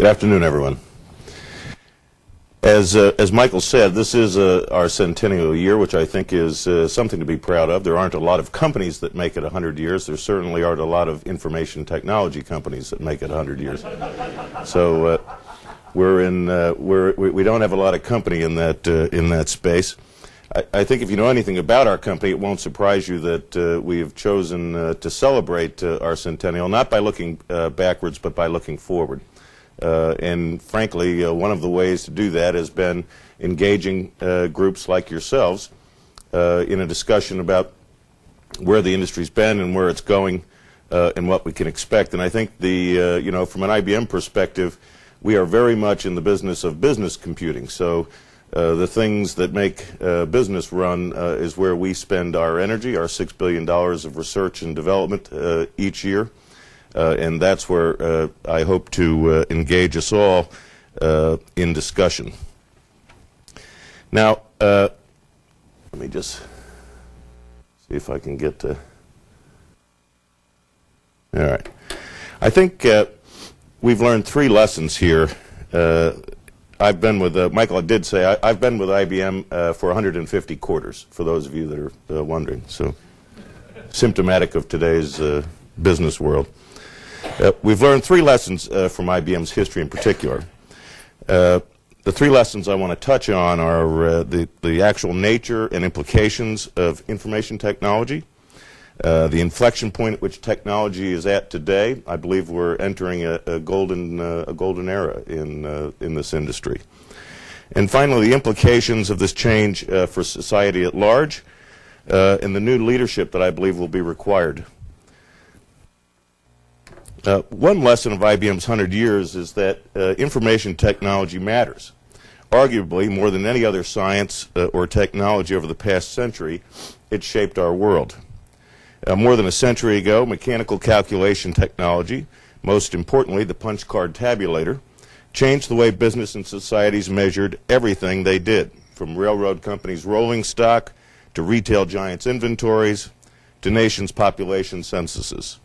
Good afternoon, everyone. As Michael said, this is our centennial year, which I think is something to be proud of. There aren't a lot of companies that make it 100 years. There certainly aren't a lot of information technology companies that make it 100 years. So we don't have a lot of company in that space. I think if you know anything about our company, it won't surprise you that we have chosen to celebrate our centennial, not by looking backwards, but by looking forward. And frankly, one of the ways to do that has been engaging groups like yourselves in a discussion about where the industry's been and where it's going and what we can expect. And I think from an IBM perspective, we are very much in the business of business computing. So the things that make business run is where we spend our energy, our $6 billion of research and development each year. And that's where I hope to engage us all in discussion. Now, let me just see if I can get to... All right. I think we've learned three lessons here. I've been with, Michael did say, I've been with IBM for 150 quarters, for those of you that are wondering. So, symptomatic of today's business world. We've learned three lessons from IBM's history in particular. The three lessons I want to touch on are the actual nature and implications of information technology, the inflection point at which technology is at today. I believe we're entering a golden era in this industry. And finally, the implications of this change for society at large and the new leadership that I believe will be required. One lesson of IBM's 100 years is that information technology matters. Arguably, more than any other science or technology over the past century, it shaped our world. More than a century ago, mechanical calculation technology, most importantly the punch card tabulator, changed the way business and societies measured everything they did, from railroad companies' rolling stock to retail giants' inventories to nations' population censuses.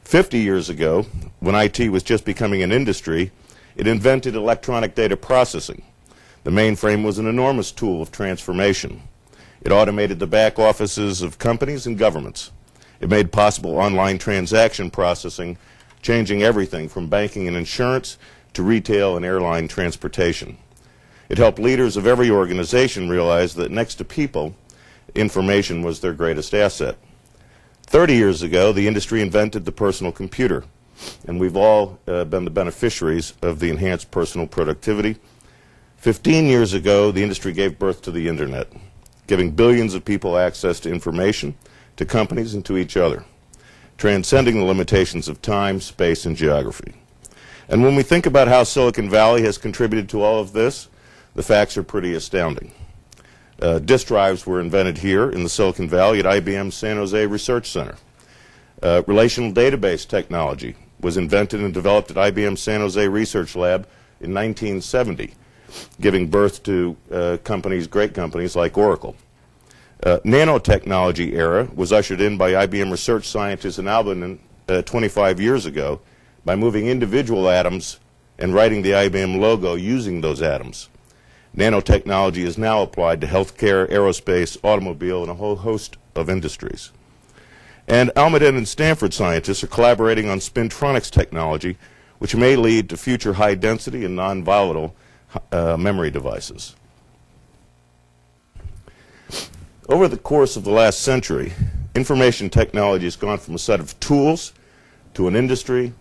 50 years ago, when IT was just becoming an industry, it invented electronic data processing. The mainframe was an enormous tool of transformation. It automated the back offices of companies and governments. It made possible online transaction processing, changing everything from banking and insurance to retail and airline transportation. It helped leaders of every organization realize that next to people, information was their greatest asset. 30 years ago, the industry invented the personal computer, and we've all been the beneficiaries of the enhanced personal productivity. 15 years ago, the industry gave birth to the Internet, giving billions of people access to information, to companies, and to each other, transcending the limitations of time, space, and geography. And when we think about how Silicon Valley has contributed to all of this, the facts are pretty astounding. Disk drives were invented here in the Silicon Valley at IBM's San Jose Research Center. Relational database technology was invented and developed at IBM's San Jose Research Lab in 1970, giving birth to great companies like Oracle. Nanotechnology era was ushered in by IBM research scientists in Albany 25 years ago by moving individual atoms and writing the IBM logo using those atoms. Nanotechnology is now applied to healthcare, aerospace, automobile, and a whole host of industries. And Almaden and Stanford scientists are collaborating on spintronics technology, which may lead to future high-density and non-volatile memory devices. Over the course of the last century, information technology has gone from a set of tools to an industry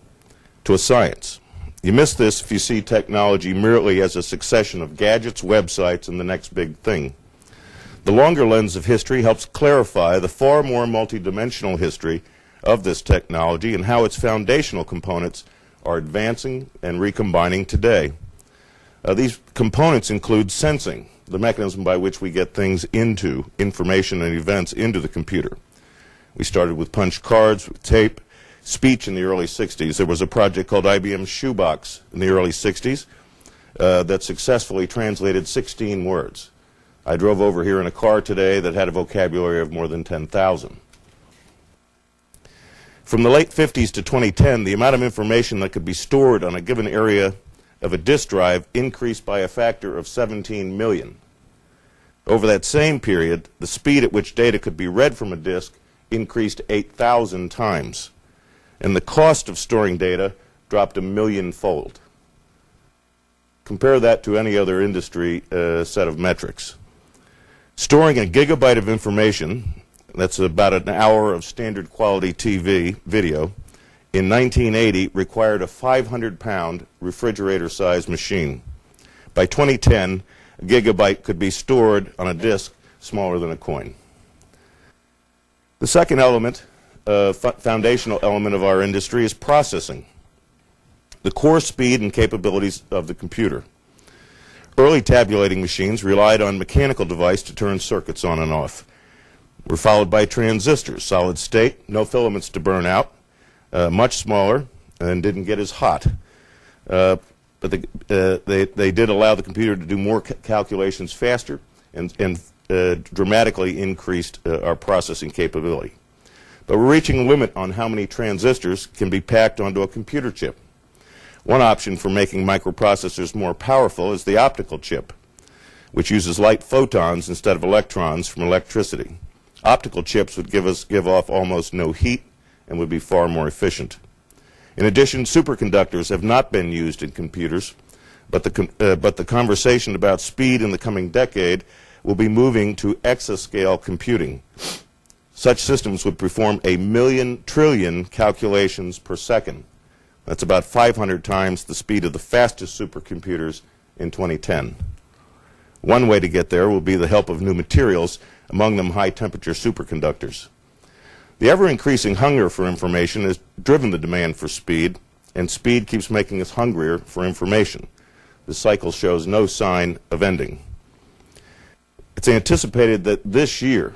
to a science. You miss this if you see technology merely as a succession of gadgets, websites, and the next big thing. The longer lens of history helps clarify the far more multidimensional history of this technology and how its foundational components are advancing and recombining today. These components include sensing, the mechanism by which we get things into, information and events into the computer. We started with punch cards, with tape, speech in the early 60s. There was a project called IBM Shoebox in the early 60s that successfully translated 16 words. I drove over here in a car today that had a vocabulary of more than 10,000. From the late 50s to 2010, the amount of information that could be stored on a given area of a disk drive increased by a factor of 17 million. Over that same period, the speed at which data could be read from a disk increased 8,000 times, and the cost of storing data dropped 1,000,000-fold. Compare that to any other industry set of metrics. Storing a gigabyte of information, that's about an hour of standard quality TV video, in 1980 required a 500-pound refrigerator-sized machine. By 2010, a gigabyte could be stored on a disk smaller than a coin. The second element, foundational element of our industry, is processing, the core speed and capabilities of the computer. Early tabulating machines relied on mechanical device to turn circuits on and off. Were followed by transistors, solid state, no filaments to burn out, much smaller, and didn't get as hot. But they did allow the computer to do more calculations faster and dramatically increased our processing capability. But we're reaching a limit on how many transistors can be packed onto a computer chip. One option for making microprocessors more powerful is the optical chip, which uses light photons instead of electrons from electricity. Optical chips would give off almost no heat and would be far more efficient. In addition, superconductors have not been used in computers, but the conversation about speed in the coming decade will be moving to exascale computing. Such systems would perform 1,000,000 trillion calculations per second. That's about 500 times the speed of the fastest supercomputers in 2010. One way to get there will be the help of new materials, among them high-temperature superconductors. The ever-increasing hunger for information has driven the demand for speed, and speed keeps making us hungrier for information. The cycle shows no sign of ending. It's anticipated that this year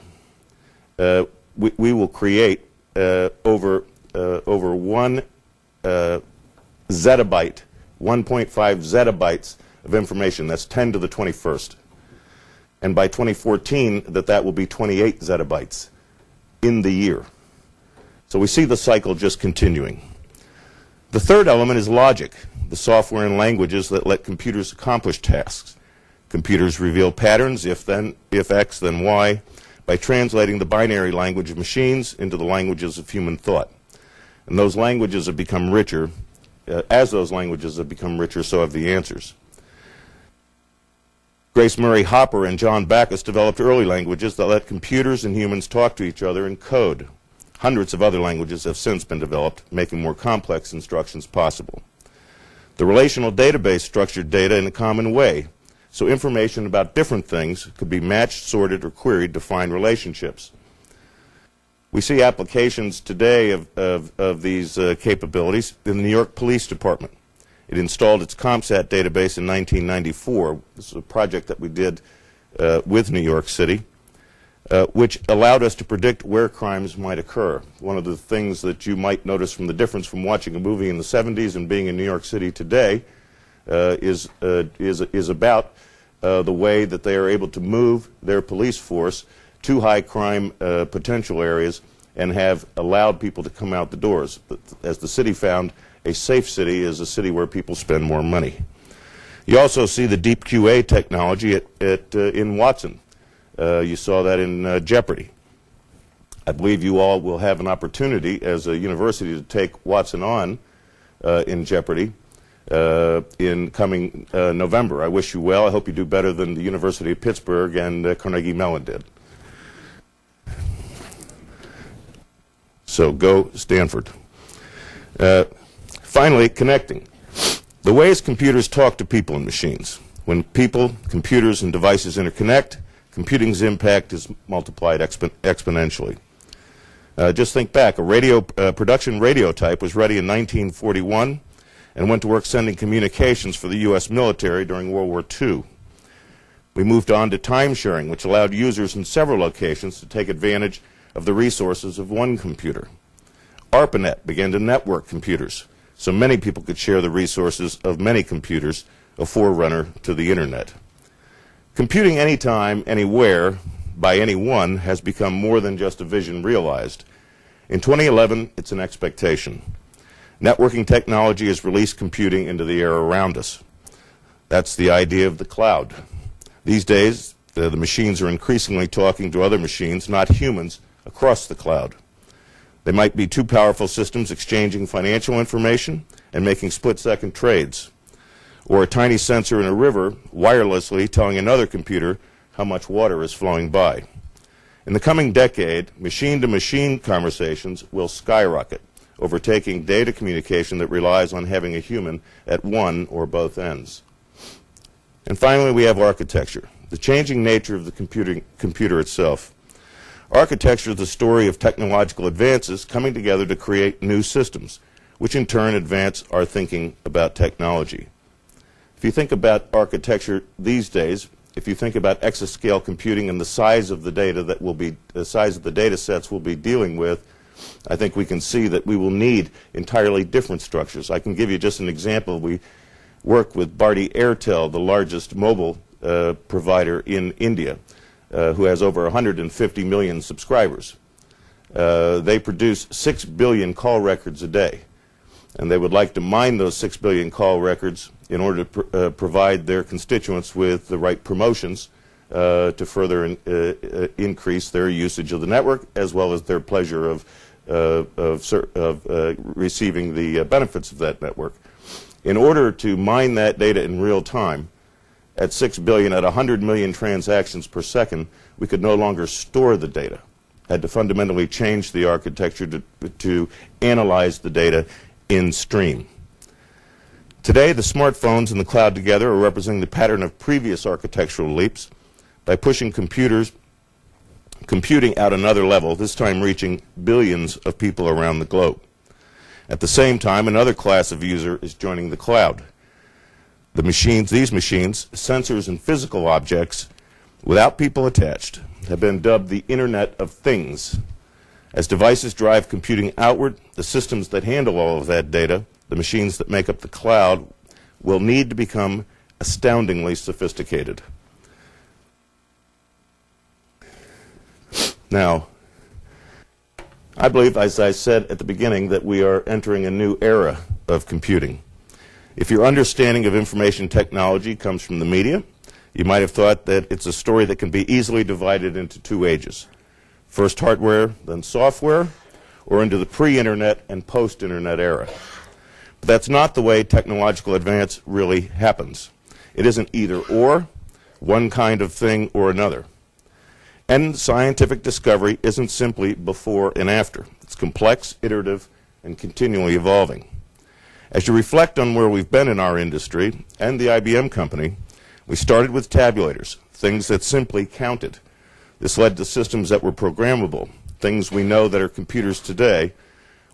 we will create over 1 zettabyte, 1.5 zettabytes of information. That's 10 to the 21st. And by 2014, that will be 28 zettabytes in the year. So we see the cycle just continuing. The third element is logic, the software and languages that let computers accomplish tasks. Computers reveal patterns, if X, then Y, by translating the binary language of machines into the languages of human thought. And those languages have become richer. As those languages have become richer, so have the answers. Grace Murray Hopper and John Backus developed early languages that let computers and humans talk to each other in code. Hundreds of other languages have since been developed, making more complex instructions possible. The relational database structured data in a common way, so information about different things could be matched, sorted, or queried to find relationships. We see applications today of these capabilities in the New York Police Department. It installed its CompSat database in 1994. This is a project that we did with New York City, which allowed us to predict where crimes might occur. One of the things that you might notice from the difference from watching a movie in the 70s and being in New York City today is about the way that they are able to move their police force to high crime potential areas and have allowed people to come out the doors. As the city found, a safe city is a city where people spend more money. You also see the deep QA technology in Watson. You saw that in Jeopardy. I believe you all will have an opportunity as a university to take Watson on in Jeopardy in coming November. I wish you well. I hope you do better than the University of Pittsburgh and Carnegie Mellon did. So go Stanford. Finally, connecting. The ways computers talk to people and machines. When people, computers, and devices interconnect, computing's impact is multiplied exponentially. Just think back. A production radio type was ready in 1941 and went to work sending communications for the U.S. military during World War II. We moved on to time sharing, which allowed users in several locations to take advantage of the resources of one computer. ARPANET began to network computers, so many people could share the resources of many computers, a forerunner to the Internet. Computing anytime, anywhere, by anyone has become more than just a vision realized. In 2011, it's an expectation. Networking technology has released computing into the air around us. That's the idea of the cloud. These days, the machines are increasingly talking to other machines, not humans, across the cloud. They might be two powerful systems exchanging financial information and making split-second trades, or a tiny sensor in a river wirelessly telling another computer how much water is flowing by. In the coming decade, machine-to-machine conversations will skyrocket, overtaking data communication that relies on having a human at one or both ends. And finally, we have architecture, the changing nature of the computer itself. Architecture is the story of technological advances coming together to create new systems, which in turn advance our thinking about technology. If you think about architecture these days, if you think about exascale computing and the size of the data that will be, the size of the data sets we'll be dealing with, I think we can see that we will need entirely different structures. I can give you just an example. We work with Bharti Airtel, the largest mobile provider in India, who has over 150 million subscribers. They produce 6 billion call records a day, and they would like to mine those 6 billion call records in order to provide their constituents with the right promotions to further increase their usage of the network, as well as their pleasure of receiving the benefits of that network. In order to mine that data in real time, at 6 billion, at 100 million transactions per second, we could no longer store the data. Had to fundamentally change the architecture to analyze the data in stream. Today, the smartphones and the cloud together are representing the pattern of previous architectural leaps by pushing computing out another level, this time reaching billions of people around the globe. At the same time, another class of user is joining the cloud. These machines, sensors and physical objects, without people attached, have been dubbed the Internet of Things. As devices drive computing outward, the systems that handle all of that data, the machines that make up the cloud, will need to become astoundingly sophisticated. Now, I believe, as I said at the beginning, that we are entering a new era of computing. If your understanding of information technology comes from the media, you might have thought that it's a story that can be easily divided into two ages. First hardware, then software, or into the pre-internet and post-internet era. But that's not the way technological advance really happens. It isn't either or, one kind of thing or another. And scientific discovery isn't simply before and after. It's complex, iterative, and continually evolving. As you reflect on where we've been in our industry and the IBM company, we started with tabulators, things that simply counted. This led to systems that were programmable, things we know that are computers today,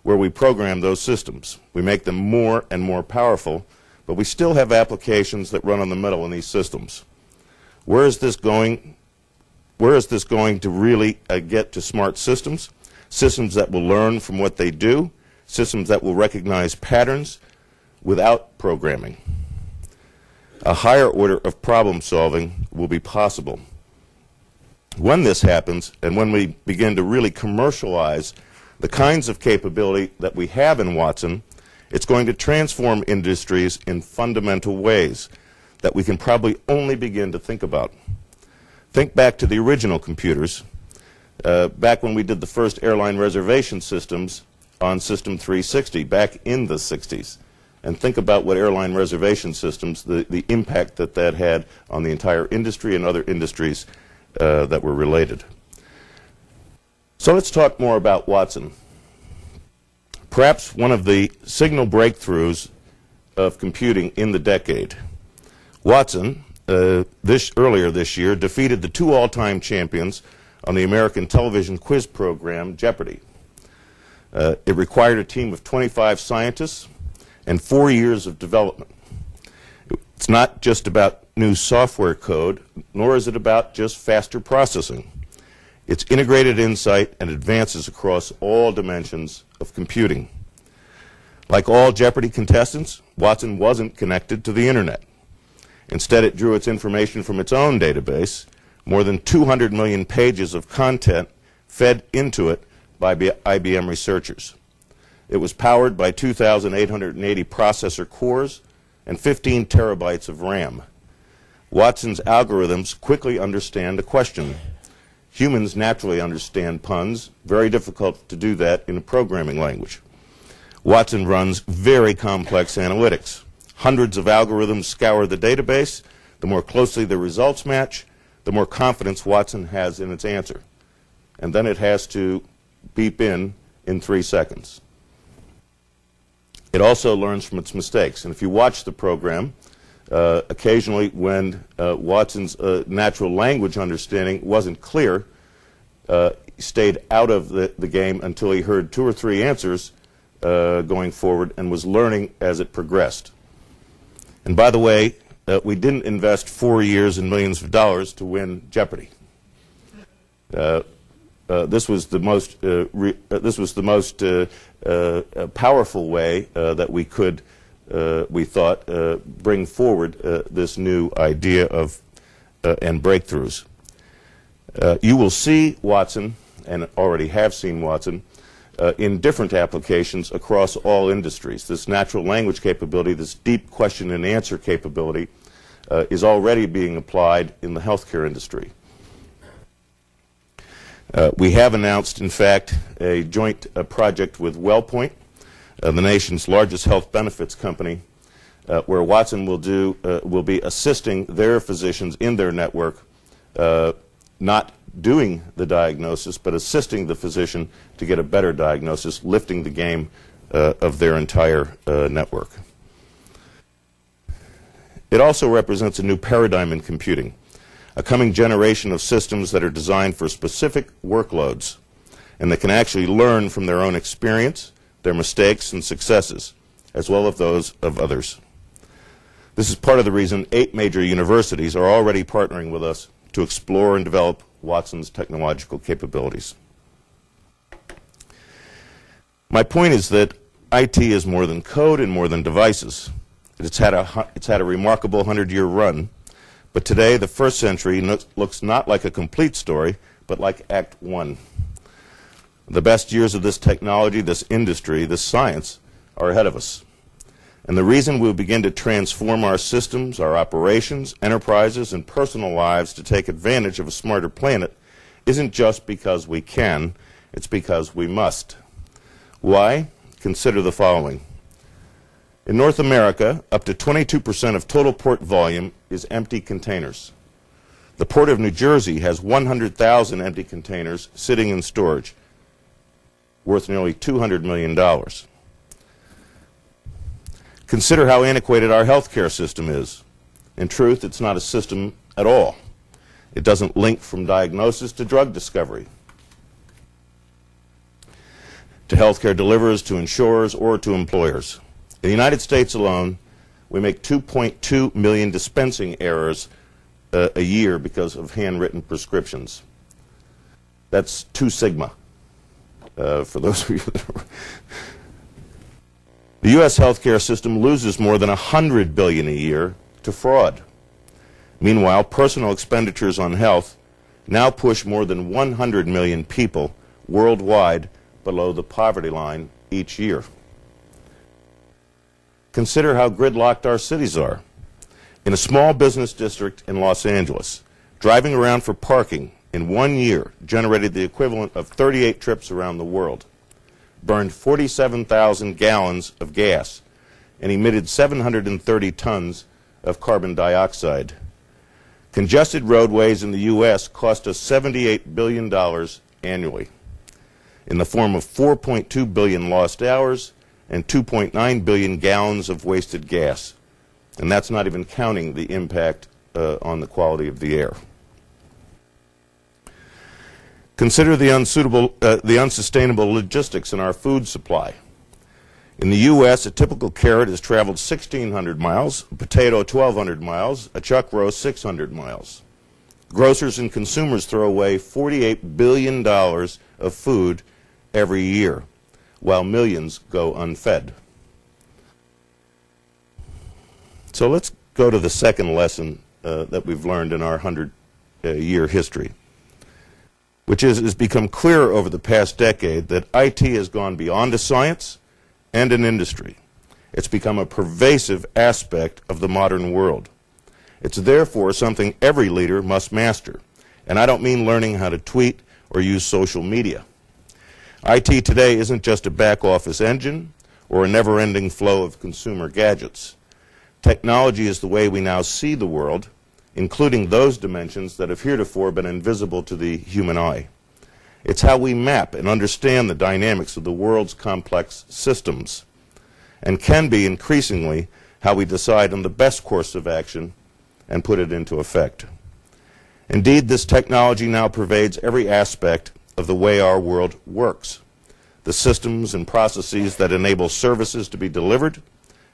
where we program those systems. We make them more and more powerful, but we still have applications that run on the metal in these systems. Where is this going? Where is this going to really get to smart systems? Systems that will learn from what they do, systems that will recognize patterns without programming. A higher order of problem solving will be possible. When this happens, and when we begin to really commercialize the kinds of capability that we have in Watson, it's going to transform industries in fundamental ways that we can probably only begin to think about. Think back to the original computers, back when we did the first airline reservation systems on System 360, back in the 60s. And think about what airline reservation systems, the impact that that had on the entire industry and other industries that were related. So let's talk more about Watson. Perhaps one of the signal breakthroughs of computing in the decade. Watson, earlier this year, defeated the two all-time champions on the American television quiz program, Jeopardy! It required a team of 25 scientists and 4 years of development. It's not just about new software code, nor is it about just faster processing. It's integrated insight and advances across all dimensions of computing. Like all Jeopardy! Contestants, Watson wasn't connected to the Internet. Instead, it drew its information from its own database, more than 200 million pages of content fed into it by IBM researchers. It was powered by 2,880 processor cores and 15 terabytes of RAM. Watson's algorithms quickly understand a question. Humans naturally understand puns. Very difficult to do that in a programming language. Watson runs very complex analytics. Hundreds of algorithms scour the database. The more closely the results match, the more confidence Watson has in its answer. And then it has to beep in 3 seconds. It also learns from its mistakes. And if you watch the program, occasionally when Watson's natural language understanding wasn't clear, he stayed out of the game until he heard 2 or 3 answers going forward and was learning as it progressed. And by the way, we didn't invest 4 years and millions of dollars to win Jeopardy. This was the most powerful way that we could, we thought, bring forward this new idea of and breakthroughs. You will see Watson, and already have seen Watson, in different applications across all industries. This natural language capability, this deep question and answer capability, is already being applied in the healthcare industry. We have announced, in fact, a joint project with WellPoint, the nation's largest health benefits company, where Watson will be assisting their physicians in their network, not doing the diagnosis, but assisting the physician to get a better diagnosis, lifting the game of their entire network. It also represents a new paradigm in computing, a coming generation of systems that are designed for specific workloads and that can actually learn from their own experience, their mistakes and successes, as well as those of others. This is part of the reason 8 major universities are already partnering with us to explore and develop Watson's technological capabilities. My point is that IT is more than code and more than devices. It's had a remarkable 100-year run, but today the first century looks not like a complete story, but like Act 1. The best years of this technology, this industry, this science are ahead of us. And the reason we'll begin to transform our systems, our operations, enterprises, and personal lives to take advantage of a smarter planet isn't just because we can, it's because we must. Why? Consider the following. In North America, up to 22% of total port volume is empty containers. The Port of New Jersey has 100,000 empty containers sitting in storage, worth nearly $200 million. Consider how antiquated our healthcare system is. In truth, it's not a system at all. It doesn't link from diagnosis to drug discovery, to healthcare deliverers, to insurers, or to employers. In the United States alone, we make 2.2 million dispensing errors a year because of handwritten prescriptions. That's 2 sigma, for those of you that are... The U.S. healthcare system loses more than $100 billion a year to fraud. Meanwhile, personal expenditures on health now push more than 100 million people worldwide below the poverty line each year. Consider how gridlocked our cities are. In a small business district in Los Angeles, driving around for parking in 1 year generated the equivalent of 38 trips around the world, burned 47,000 gallons of gas, and emitted 730 tons of carbon dioxide. Congested roadways in the U.S. cost us $78 billion annually, in the form of 4.2 billion lost hours and 2.9 billion gallons of wasted gas. And that's not even counting the impact on the quality of the air. Consider the unsustainable logistics in our food supply. In the U.S., a typical carrot has traveled 1,600 miles, a potato 1,200 miles, a chuck roast 600 miles. Grocers and consumers throw away $48 billion of food every year, while millions go unfed. So let's go to the second lesson that we've learned in our 100-year history, which is it's become clear over the past decade that IT has gone beyond a science and an industry. It's become a pervasive aspect of the modern world. It's therefore something every leader must master. And I don't mean learning how to tweet or use social media. IT today isn't just a back-office engine or a never-ending flow of consumer gadgets. Technology is the way we now see the world, including those dimensions that have heretofore been invisible to the human eye. It's how we map and understand the dynamics of the world's complex systems, and can be increasingly how we decide on the best course of action and put it into effect. Indeed, this technology now pervades every aspect of the way our world works. The systems and processes that enable services to be delivered,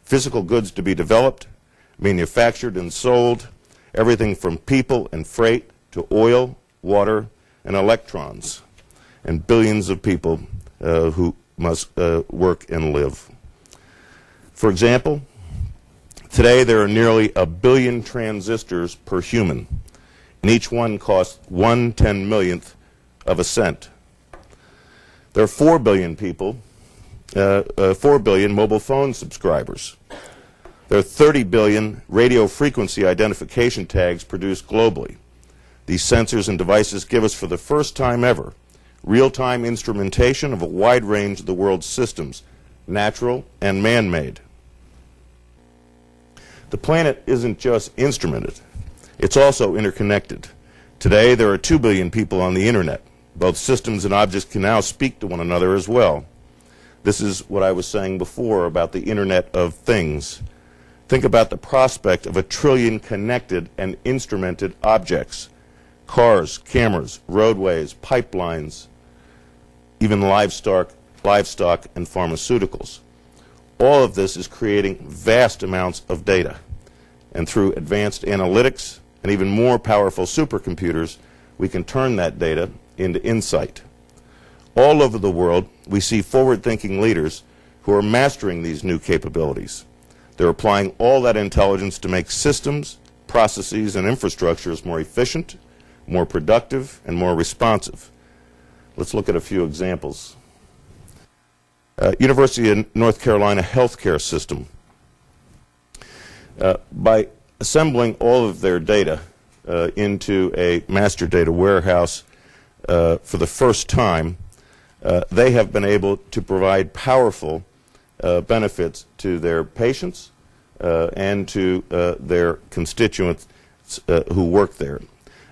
physical goods to be developed, manufactured and sold, everything from people and freight to oil, water, and electrons, and billions of people who must work and live. For example, today there are nearly 1 billion transistors per human, and each one costs 1/10,000,000th of a cent. There are 4 billion people, 4 billion mobile phone subscribers. There are 30 billion radio frequency identification tags produced globally. These sensors and devices give us, for the first time ever, real-time instrumentation of a wide range of the world's systems, natural and man-made. The planet isn't just instrumented, it's also interconnected. Today, there are 2 billion people on the Internet. Both systems and objects can now speak to one another as well. This is what I was saying before about the Internet of Things. Think about the prospect of 1 trillion connected and instrumented objects. Cars, cameras, roadways, pipelines, even livestock and pharmaceuticals. All of this is creating vast amounts of data. And through advanced analytics and even more powerful supercomputers, we can turn that data into insight. All over the world, we see forward-thinking leaders who are mastering these new capabilities. They're applying all that intelligence to make systems, processes, and infrastructures more efficient, more productive, and more responsive. Let's look at a few examples. University of North Carolina healthcare system. By assembling all of their data into a master data warehouse for the first time, they have been able to provide powerful benefits to their patients and to their constituents who work there.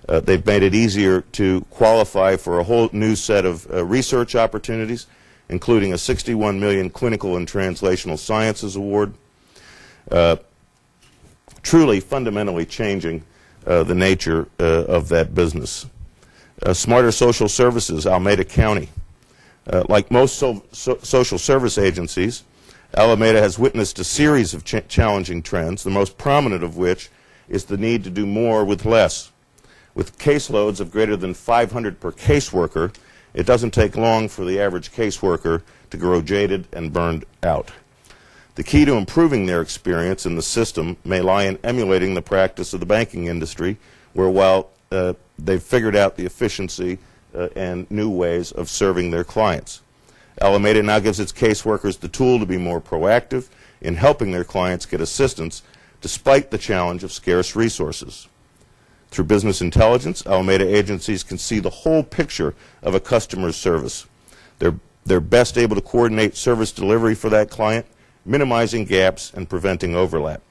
They've made it easier to qualify for a whole new set of research opportunities, including a $61 million Clinical and Translational Sciences Award, truly fundamentally changing the nature of that business. Smarter Social Services, Alameda County. Like most social service agencies, Alameda has witnessed a series of challenging trends, the most prominent of which is the need to do more with less. With caseloads of greater than 500 per caseworker, it doesn't take long for the average caseworker to grow jaded and burned out. The key to improving their experience in the system may lie in emulating the practice of the banking industry, where while they've figured out the efficiency and new ways of serving their clients. Alameda now gives its caseworkers the tool to be more proactive in helping their clients get assistance despite the challenge of scarce resources. Through business intelligence, Alameda agencies can see the whole picture of a customer's service. They're best able to coordinate service delivery for that client, minimizing gaps and preventing overlap.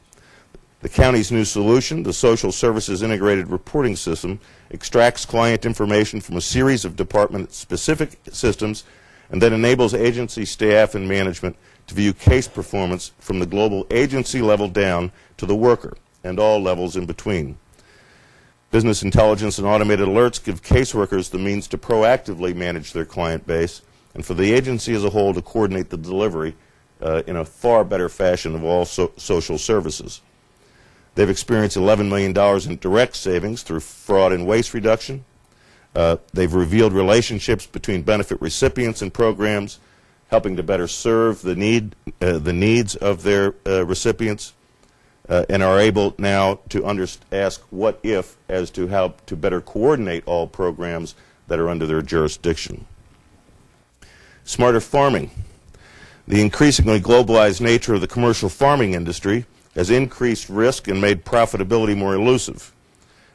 The county's new solution, the Social Services Integrated Reporting System, extracts client information from a series of department-specific systems and then enables agency staff and management to view case performance from the global agency level down to the worker and all levels in between. Business intelligence and automated alerts give caseworkers the means to proactively manage their client base and for the agency as a whole to coordinate the delivery in a far better fashion of all social services. They've experienced $11 million in direct savings through fraud and waste reduction. They've revealed relationships between benefit recipients and programs, helping to better serve the needs of their recipients, and are able now to ask what if as to how to better coordinate all programs that are under their jurisdiction. Smarter farming. The increasingly globalized nature of the commercial farming industry has increased risk and made profitability more elusive.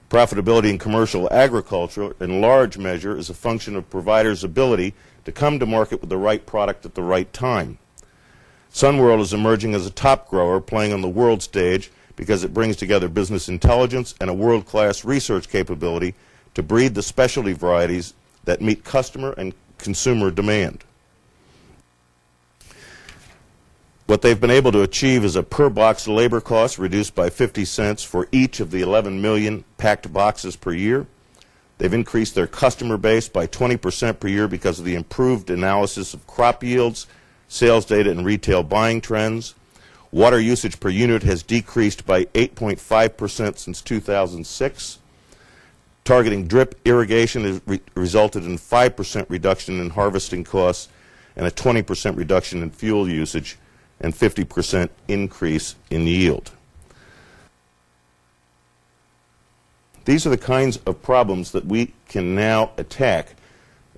Profitability in commercial agriculture, in large measure, is a function of providers' ability to come to market with the right product at the right time. Sunworld is emerging as a top grower, playing on the world stage because it brings together business intelligence and a world-class research capability to breed the specialty varieties that meet customer and consumer demand. What they've been able to achieve is a per-box labor cost reduced by 50 cents for each of the 11 million packed boxes per year. They've increased their customer base by 20% per year because of the improved analysis of crop yields, sales data, and retail buying trends. Water usage per unit has decreased by 8.5% since 2006. Targeting drip irrigation has resulted in 5% reduction in harvesting costs and a 20% reduction in fuel usage and 50% increase in yield. These are the kinds of problems that we can now attack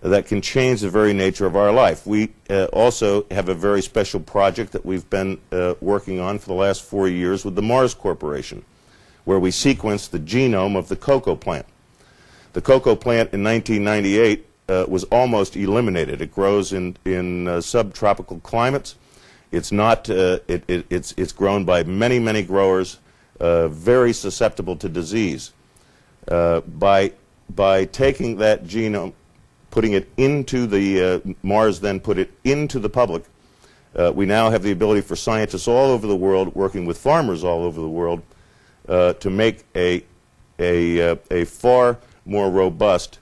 that can change the very nature of our life. We also have a very special project that we've been working on for the last 4 years with the Mars Corporation, where we sequenced the genome of the cocoa plant. The cocoa plant in 1998 was almost eliminated. It grows in subtropical climates. It's not. It's grown by many growers, very susceptible to disease. By taking that genome, putting it into the Mars, then put it into the public, we now have the ability for scientists all over the world, working with farmers all over the world, to make a far more robust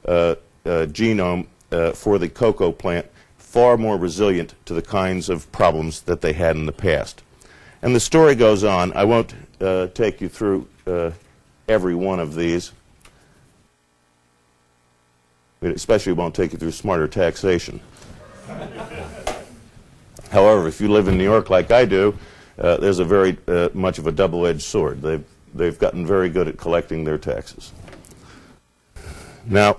genome for the cocoa plant, far more resilient to the kinds of problems that they had in the past. And the story goes on. I won't take you through every one of these. It especially won't take you through smarter taxation. However, if you live in New York like I do, there's a very much of a double-edged sword. They've gotten very good at collecting their taxes. Now,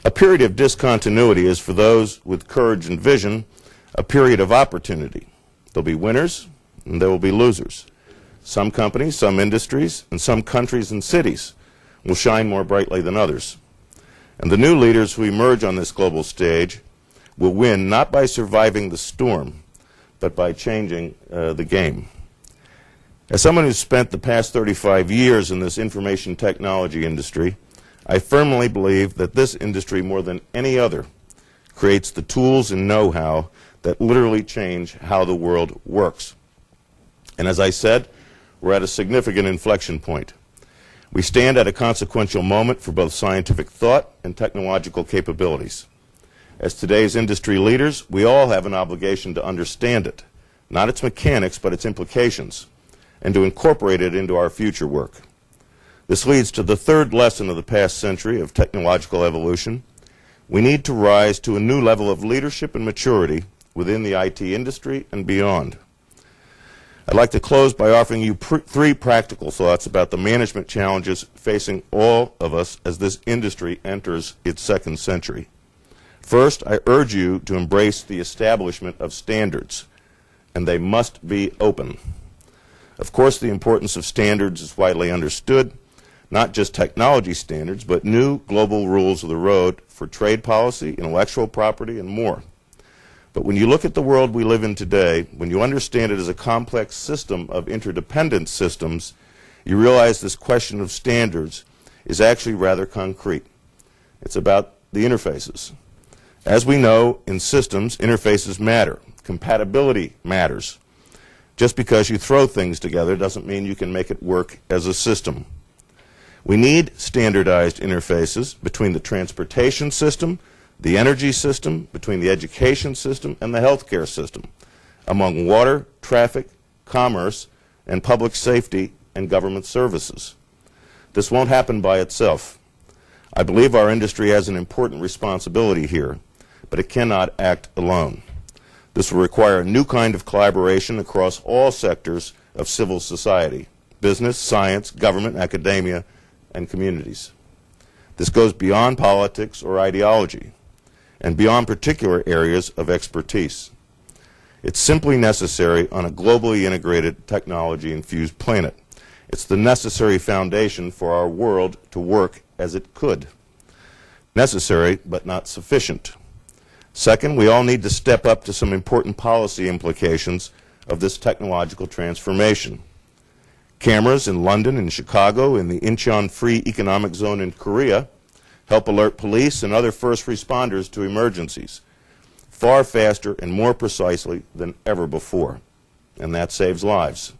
a period of discontinuity is, for those with courage and vision, a period of opportunity. There'll be winners and there will be losers. Some companies, some industries, and some countries and cities will shine more brightly than others. And the new leaders who emerge on this global stage will win not by surviving the storm, but by changing the game. As someone who's spent the past 35 years in this information technology industry, I firmly believe that this industry, more than any other, creates the tools and know-how that literally change how the world works. And as I said, we're at a significant inflection point. We stand at a consequential moment for both scientific thought and technological capabilities. As today's industry leaders, we all have an obligation to understand it, not its mechanics, but its implications, and to incorporate it into our future work. This leads to the third lesson of the past century of technological evolution. We need to rise to a new level of leadership and maturity within the IT industry and beyond. I'd like to close by offering you three practical thoughts about the management challenges facing all of us as this industry enters its second century. First, I urge you to embrace the establishment of standards, and they must be open. Of course, the importance of standards is widely understood, not just technology standards, but new global rules of the road for trade policy, intellectual property, and more. But when you look at the world we live in today, when you understand it as a complex system of interdependent systems, you realize this question of standards is actually rather concrete. It's about the interfaces. As we know, in systems, interfaces matter. Compatibility matters. Just because you throw things together doesn't mean you can make it work as a system. We need standardized interfaces between the transportation system, the energy system, between the education system and the healthcare system, among water, traffic, commerce, and public safety and government services. This won't happen by itself. I believe our industry has an important responsibility here, but it cannot act alone. This will require a new kind of collaboration across all sectors of civil society: business, science, government, academia, and communities. This goes beyond politics or ideology. and beyond particular areas of expertise. It's simply necessary on a globally integrated, technology-infused planet. It's the necessary foundation for our world to work as it could. Necessary, but not sufficient. Second, we all need to step up to some important policy implications of this technological transformation. Cameras in London and Chicago, in the Incheon Free Economic Zone in Korea, help alert police and other first responders to emergencies far faster and more precisely than ever before. And that saves lives.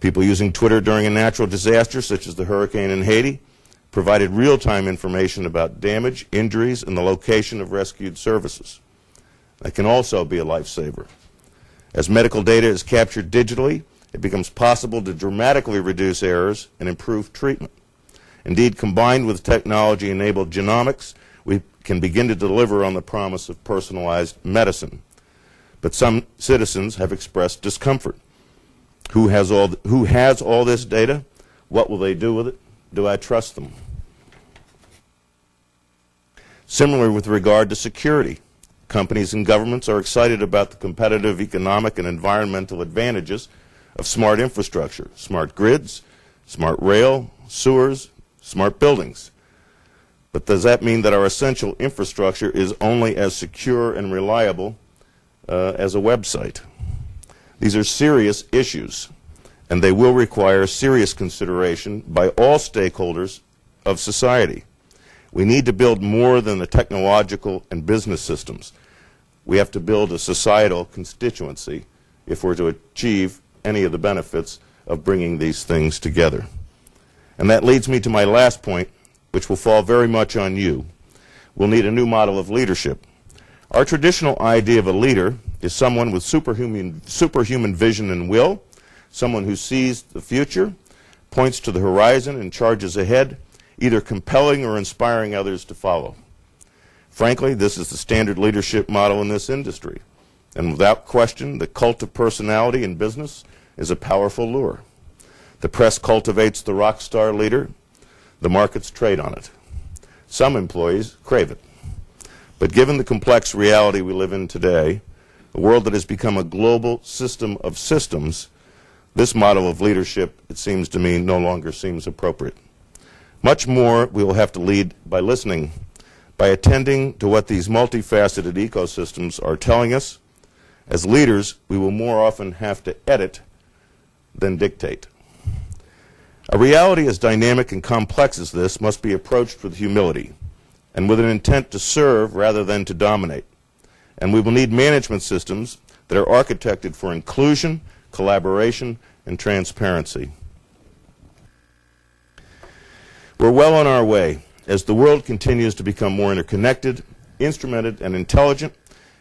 People using Twitter during a natural disaster, such as the hurricane in Haiti, provided real-time information about damage, injuries, and the location of rescued services. That can also be a lifesaver. As medical data is captured digitally, it becomes possible to dramatically reduce errors and improve treatment. Indeed, combined with technology-enabled genomics, we can begin to deliver on the promise of personalized medicine. But some citizens have expressed discomfort. Who has all this data? What will they do with it? Do I trust them? Similarly, with regard to security, companies and governments are excited about the competitive economic and environmental advantages of smart infrastructure, smart grids, smart rail, sewers, smart buildings. But does that mean that our essential infrastructure is only as secure and reliable as a website? These are serious issues, and they will require serious consideration by all stakeholders of society. We need to build more than the technological and business systems. We have to build a societal constituency if we're to achieve any of the benefits of bringing these things together. And that leads me to my last point, which will fall very much on you. We'll need a new model of leadership. Our traditional idea of a leader is someone with superhuman vision and will, someone who sees the future, points to the horizon, and charges ahead, either compelling or inspiring others to follow. Frankly, this is the standard leadership model in this industry. And without question, the cult of personality in business is a powerful lure. The press cultivates the rock star leader. The markets trade on it. Some employees crave it. But given the complex reality we live in today, a world that has become a global system of systems, this model of leadership, it seems to me, no longer seems appropriate. Much more we will have to lead by listening, by attending to what these multifaceted ecosystems are telling us. As leaders, we will more often have to edit than dictate. A reality as dynamic and complex as this must be approached with humility and with an intent to serve rather than to dominate. And we will need management systems that are architected for inclusion, collaboration, and transparency. We're well on our way. As the world continues to become more interconnected, instrumented, and intelligent,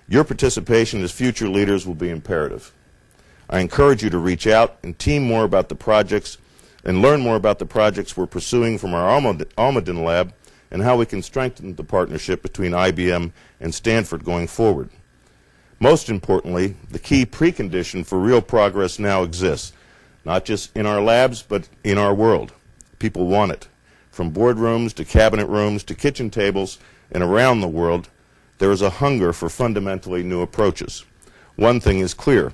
your participation as future leaders will be imperative. I encourage you to reach out and team more about the projects and learn more about the projects we're pursuing from our Almaden lab and how we can strengthen the partnership between IBM and Stanford going forward. Most importantly, the key precondition for real progress now exists, not just in our labs, but in our world. People want it. From boardrooms to cabinet rooms to kitchen tables and around the world, there is a hunger for fundamentally new approaches. One thing is clear.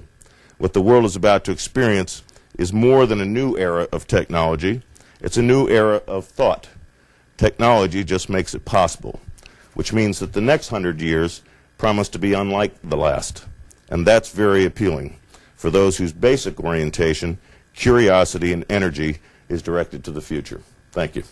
What the world is about to experience is more than a new era of technology. It's a new era of thought. Technology just makes it possible, which means that the next 100 years promise to be unlike the last. And that's very appealing for those whose basic orientation, curiosity, and energy is directed to the future. Thank you.